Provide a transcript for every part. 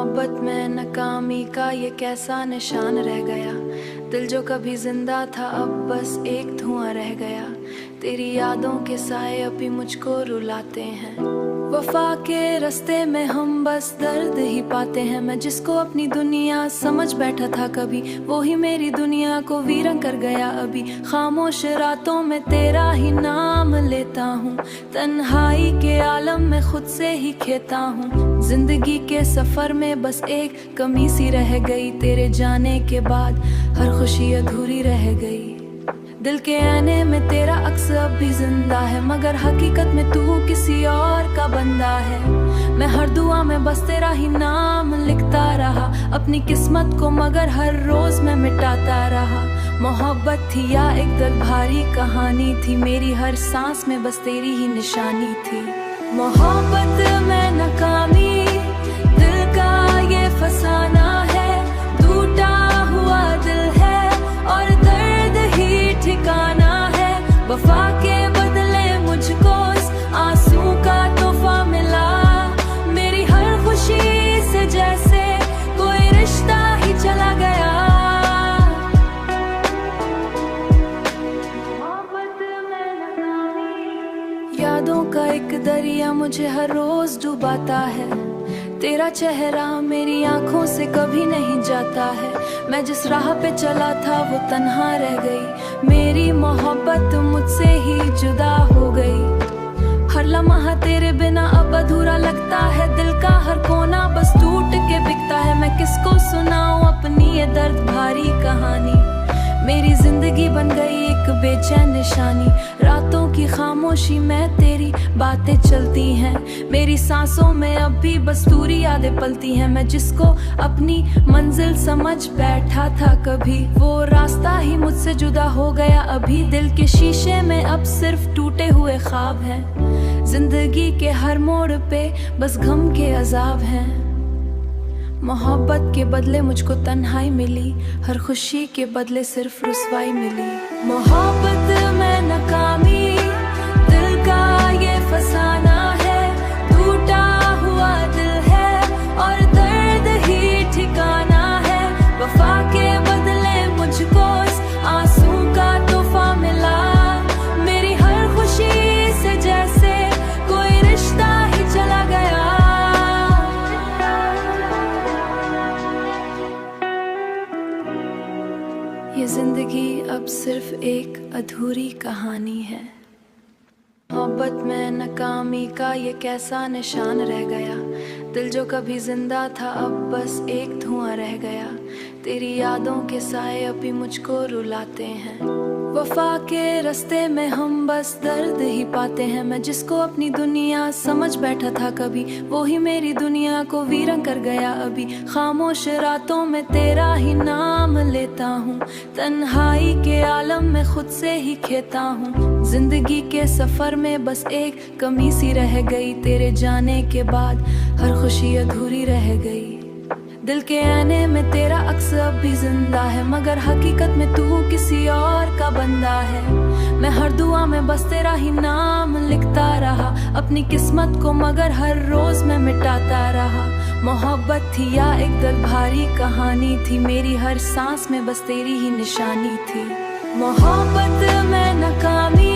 मोहब्बत में नाकामी का ये कैसा निशान रह गया। दिल जो कभी जिंदा था अब बस एक धुआं रह गया। तेरी यादों के साए अभी मुझको रुलाते हैं। वफा के रास्ते में हम बस दर्द ही पाते हैं। मैं जिसको अपनी दुनिया समझ बैठा था कभी, वो ही मेरी दुनिया को वीरन कर गया अभी। खामोश रातों में तेरा ही नाम लेता हूँ, तन्हाई के आलम में खुद से ही खेता हूँ। जिंदगी के सफर में बस एक कमी सी रह गई, तेरे जाने के बाद हर खुशी अधूरी रह गई। दिल के आने में तेरा अक्स अब भी जिंदा है, मगर हकीकत में तू किसी और का बंदा है। मैं हर दुआ में बस तेरा ही नाम लिखता रहा, अपनी किस्मत को मगर हर रोज मैं मिटाता रहा। मोहब्बत थी या एक दर्द भारी कहानी थी, मेरी हर सांस में बस तेरी ही निशानी थी। मोहब्बत में नाकामी दिल का ये फसाना है, टूटा हुआ दिल है और दर्द ही ठिकाना है। वफा के बदले मुझको इस आंसू का तोहफा मिला, मेरी हर खुशी से जैसे कोई रिश्ता ही चला गया। यादों का एक दरिया मुझे हर रोज डुबाता है, तेरा चेहरा मेरी आंखों से कभी नहीं जाता है। मैं जिस राह पे चला था वो तन्हा रह गई, मेरी मोहब्बत मुझसे ही जुदा हो गई। हर लम्हा तेरे बिना अब अधूरा लगता है, दिल का हर कोना बस टूट के बिकता है। मैं किसको सुनाऊं अपनी ये दर्द भारी कहानी, मेरी जिंदगी बन गई एक बेचैन निशानी। रातों की खामोशी में तेरी बातें चलती हैं, मेरी सांसों में अब भी बस दूरी यादें पलती हैं। मैं जिसको अपनी मंजिल समझ बैठा था कभी, वो रास्ता ही मुझसे जुदा हो गया अभी। दिल के शीशे में अब सिर्फ टूटे हुए ख्वाब हैं, जिंदगी के हर मोड़ पे बस गम के अजाब हैं। मोहब्बत के बदले मुझको तन्हाई मिली, हर खुशी के बदले सिर्फ रुसवाई मिली। मोहब्बत में नाकामी दिल का ये फसाना है, टूटा हुआ दिल है और दर्द ही ठिकाना है। वफा के बदले मुझको इस आंसू का तोहफा मिला, मेरी हर खुशी से जैसे कोई रिश्ता ही चला गया। ये जिंदगी अब सिर्फ एक अधूरी कहानी है। मोहब्बत में नाकामी का ये कैसा निशान रह गया। दिल जो कभी जिंदा था अब बस एक धुआं रह गया। तेरी यादों के साए अभी मुझको रुलाते हैं। वफा के रास्ते में हम बस दर्द ही पाते हैं। मैं जिसको अपनी दुनिया समझ बैठा था कभी, वो ही मेरी दुनिया को वीरन कर गया अभी। खामोश रातों में तेरा ही नाम लेता हूँ, तन्हाई के आलम में खुद से ही खेता हूँ। जिंदगी के सफर में बस एक कमी सी रह गई, तेरे जाने के बाद हर खुशी अधूरी रह गई। दिल के आने में तेरा अक्स अब भी जिंदा है, मगर हकीकत में तू किसी और का बंदा है। मैं हर दुआ में बस तेरा ही नाम लिखता रहा, अपनी किस्मत को मगर हर रोज मैं मिटाता रहा। मोहब्बत थी या एक दर्द भारी कहानी थी, मेरी हर सांस में बस तेरी ही निशानी थी। मोहब्बत में नाकामी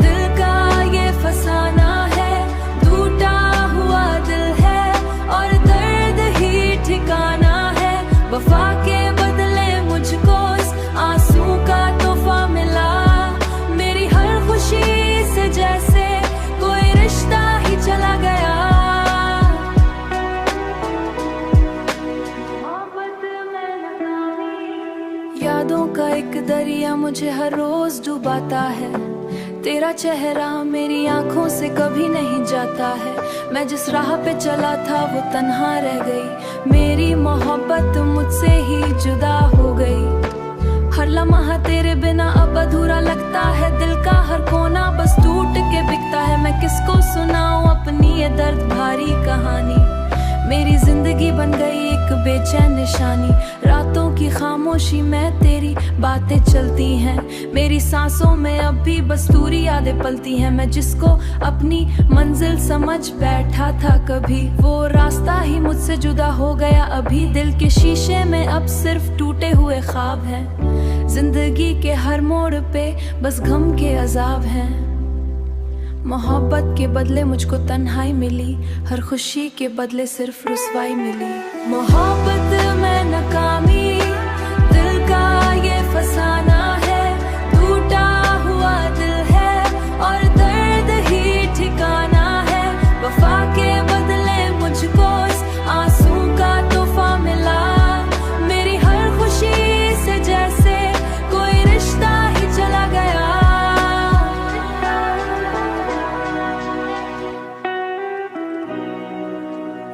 दिल का ये फसाना है, टूटा हुआ दिल है और दर्द ही ठिकाना है। वफा के बदले मुझको इस आंसू का तोहफा मिला, मेरी हर खुशी से जैसे कोई रिश्ता ही चला गया। यादों का एक दरिया मुझे हर रोज डुबाता है, तेरा चेहरा मेरी आंखों से कभी नहीं जाता है। मैं जिस राह पे चला था वो तन्हा रह गई, मेरी मोहब्बत मुझसे ही जुदा हो गई। हर लम्हा तेरे बिना अब अधूरा लगता है, दिल का हर कोना बस टूट के बिकता है। मैं किसको सुनाऊं अपनी ये दर्द भारी कहानी, मेरी जिंदगी बन गई एक बेचैन निशानी, रातों की खामोशी में तेरी बातें चलती हैं। मेरी सांसों में अब भी बस दूरी यादें पलती हैं। मैं जिसको अपनी मंजिल समझ बैठा था कभी, वो रास्ता ही मुझसे जुदा हो गया अभी। दिल के शीशे में अब सिर्फ टूटे हुए ख्वाब हैं। जिंदगी के हर मोड़ पे बस गम के अजाब हैं। मोहब्बत के बदले मुझको तन्हाई मिली, हर खुशी के बदले सिर्फ रुसवाई मिली। मोहब्बत में नाकामी दिल का ये फसाना है, टूटा हुआ दिल है और दर्द ही ठिकाना है। वफा के बदले मुझको इस आंसू का तोहफा मिला, मेरी हर खुशी से जैसे कोई रिश्ता ही चला गया।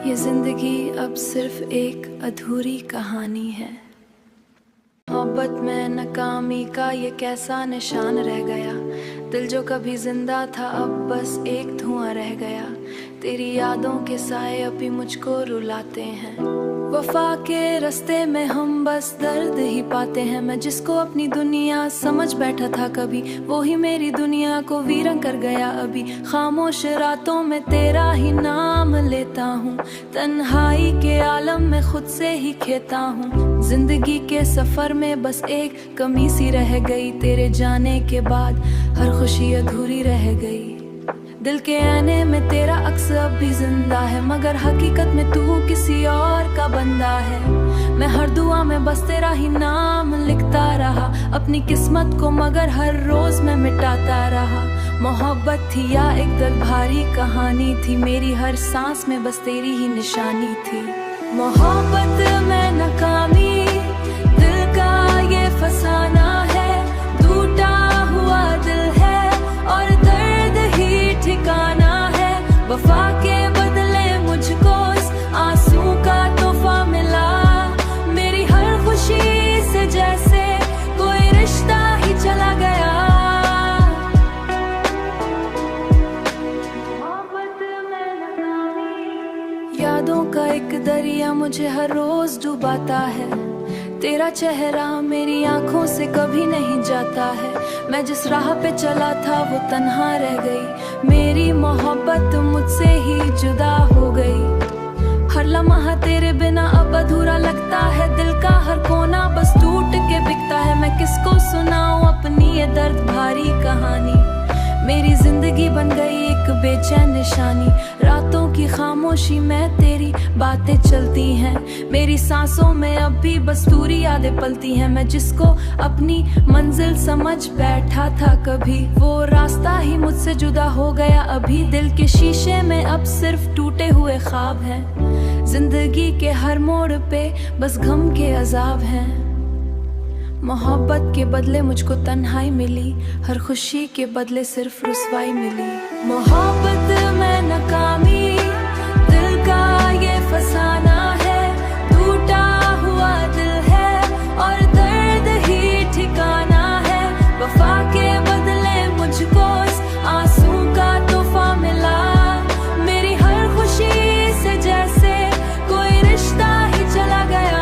ये जिंदगी अब सिर्फ एक अधूरी कहानी है। मोहब्बत में नाकामी का ये कैसा निशान रह गया। दिल जो कभी जिंदा था अब बस एक धुआं रह गया। तेरी यादों के साए अभी मुझको रुलाते हैं। वफा के रास्ते में हम बस दर्द ही पाते हैं। मैं जिसको अपनी दुनिया समझ बैठा था कभी, वो ही मेरी दुनिया को वीरन कर गया अभी। खामोश रातों में तेरा ही नाम लेता हूँ, तन्हाई के आलम में खुद से ही खेता हूँ। जिंदगी के सफर में बस एक कमी सी रह गई, तेरे जाने के बाद हर खुशी अधूरी रह गई। दिल के आने में तेरा अक्स अब भी जिंदा है, मगर हकीकत में तू किसी और का बंदा है। मैं हर दुआ में बस तेरा ही नाम लिखता रहा, अपनी किस्मत को मगर हर रोज मैं मिटाता रहा। मोहब्बत थी या एक दर्द भारी कहानी थी, मेरी हर सांस में बस तेरी ही निशानी थी। मोहब्बत में नाकामी दिल का ये फसाना है, टूटा हुआ दिल है और दर्द ही ठिकाना है। वफा के बदले मुझको इस आंसू का तोहफा मिला, मेरी हर खुशी से जैसे कोई रिश्ता ही चला गया। यादों का एक दरिया मुझे हर रोज डुबाता है, तेरा चेहरा मेरी आंखों से कभी नहीं जाता है। मैं जिस राह पे चला था वो तन्हा रह गई, मेरी मोहब्बत मुझसे ही जुदा हो गई। हर लम्हा तेरे बिना अब अधूरा लगता है, दिल का हर कोना बस टूट के बिकता है। मैं किसको सुनाऊं अपनी ये दर्द भारी कहानी, मेरी जिंदगी बन गई एक बेचैन निशानी। रातों की खामोशी में तेरी बातें चलती हैं, मेरी सांसों में अब भी बस दूरी यादें पलती हैं। मैं जिसको अपनी मंजिल समझ बैठा था कभी, वो रास्ता ही मुझसे जुदा हो गया अभी। दिल के शीशे में अब सिर्फ टूटे हुए ख्वाब हैं। जिंदगी के हर मोड़ पे बस गम के अजाब हैं। मोहब्बत के बदले मुझको तन्हाई मिली, हर खुशी के बदले सिर्फ रुसवाई मिली। मोहब्बत में नाकामी दिल का ये फसाना है, टूटा हुआ दिल है और दर्द ही ठिकाना है। वफा के बदले मुझको इस आंसू का तोहफा मिला, मेरी हर खुशी से जैसे कोई रिश्ता ही चला गया।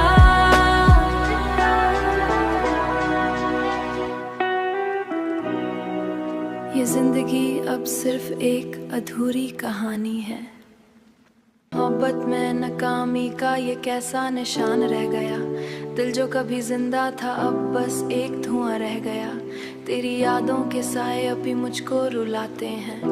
ये जिंदगी अब सिर्फ एक अधूरी कहानी है। मोहब्बत में नाकामी का ये कैसा निशान रह गया। दिल जो कभी जिंदा था अब बस एक धुआं रह गया। तेरी यादों के साए अभी मुझको रुलाते हैं।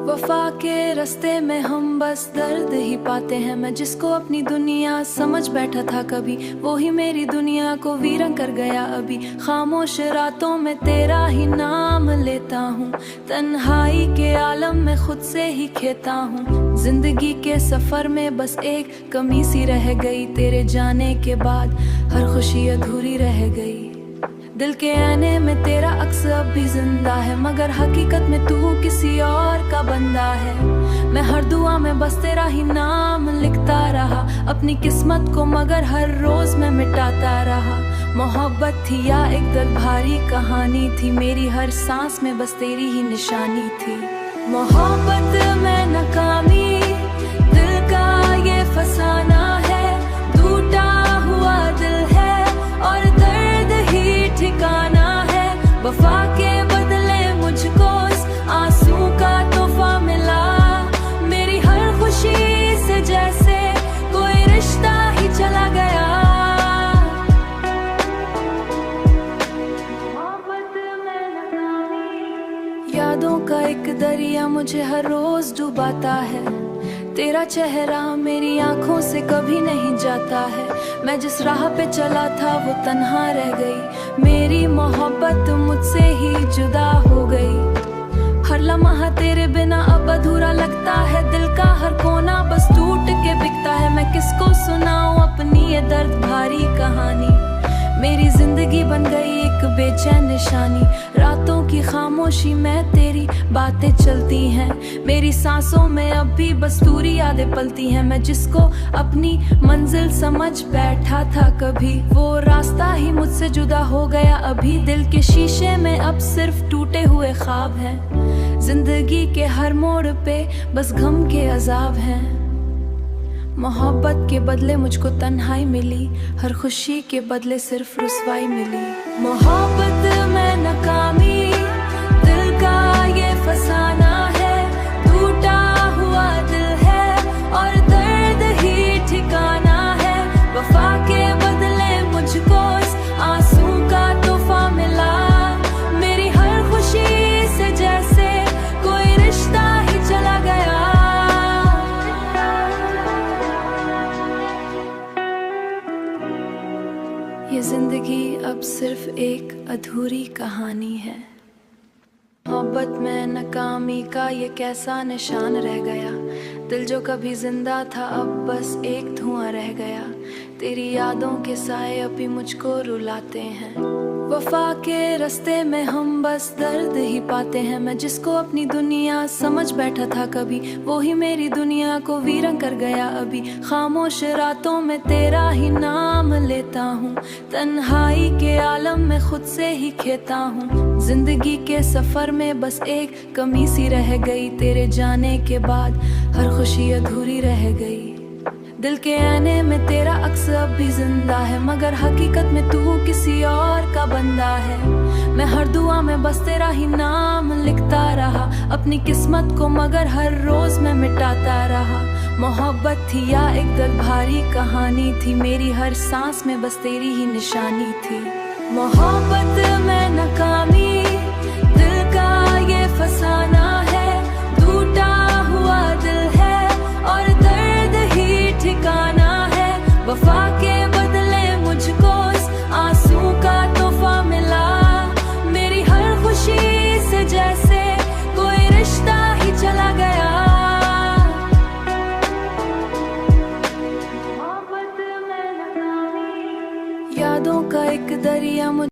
वफा के रास्ते में हम बस दर्द ही पाते हैं। मैं जिसको अपनी दुनिया समझ बैठा था कभी, वो ही मेरी दुनिया को वीरन कर गया अभी। खामोश रातों में तेरा ही नाम लेता हूँ, तन्हाई के आलम में खुद से ही खेता हूँ। जिंदगी के सफर में बस एक कमी सी रह गई, तेरे जाने के बाद हर खुशी अधूरी रह गई। दिल के आने में तेरा अक्स अब भी जिंदा है, मगर हकीकत में तू किसी और का बंदा है। मैं हर दुआ में बस तेरा ही नाम लिखता रहा, अपनी किस्मत को मगर हर रोज मैं मिटाता रहा। मोहब्बत थी या एक दर्द भारी कहानी थी, मेरी हर सांस में बस तेरी ही निशानी थी। मोहब्बत में नाकामी दिल का ये फसाना दरिया मुझे हर रोज डुबाता है। तेरा चेहरा मेरी आंखों से कभी नहीं जाता है। मैं जिस राह पे चला था वो तन्हा रह गई। मेरी मोहब्बत मुझसे ही जुदा हो गई। हर लम्हा तेरे बिना अब अधूरा लगता है। दिल का हर कोना बस टूट के बिकता है। मैं किसको सुनाऊं अपनी ये दर्द भारी कहानी। मेरी जिंदगी बन गई एक बेचैन निशानी। रातों की खामोशी में तेरी बातें चलती हैं। मेरी सांसों में अब भी बस दूरी यादें पलती हैं। मैं जिसको अपनी मंजिल समझ बैठा था कभी, वो रास्ता ही मुझसे जुदा हो गया अभी। दिल के शीशे में अब सिर्फ टूटे हुए ख्वाब हैं। जिंदगी के हर मोड़ पे बस गम के अजाब हैं। मोहब्बत के बदले मुझको तन्हाई मिली। हर खुशी के बदले सिर्फ रुसवाई मिली। मोहब्बत में नाकामी दिल का ये फसाना है। टूटा हुआ दिल है और दर्द ही ठिकाना है। वफा के बदले मुझको इस आंसू का तोहफा मिला। मेरी हर खुशी से जैसे कोई रिश्ता ही चला गया। ये जिंदगी अब सिर्फ एक अधूरी कहानी है। मोहब्बत में नाकामी का ये कैसा निशान रह गया। दिल जो कभी जिंदा था अब बस एक धुआं रह गया। तेरी यादों के साए अभी मुझको रुलाते हैं। वफा के रास्ते में हम बस दर्द ही पाते हैं। मैं जिसको अपनी दुनिया समझ बैठा था कभी, वो ही मेरी दुनिया को वीरन कर गया अभी। खामोश रातों में तेरा ही नाम लेता हूँ। तन्हाई के आलम में खुद से ही खेता हूँ। जिंदगी के सफर में बस एक कमी सी रह गई। तेरे जाने के बाद हर खुशी अधूरी रह गई। दिल के आईने में तेरा अक्स अब भी जिंदा है, मगर हकीकत में तू किसी और का बंदा है। मैं हर दुआ में बस तेरा ही नाम लिखता रहा अपनी किस्मत को, मगर हर रोज मैं मिटाता रहा। मोहब्बत थी या एक दर्द भारी कहानी थी। मेरी हर सांस में बस तेरी ही निशानी थी। मोहब्बत में नाकामी दिल का ये फसाना है। टूटा हुआ दिल है और दर्द ही ठिकाना है। वफा के बदले मुझको इस आंसू का तोहफा मिला। मेरी हर खुशी से जैसे कोई रिश्ता ही चला गया। मोहब्बत में नाकामी यादों का एक दरिया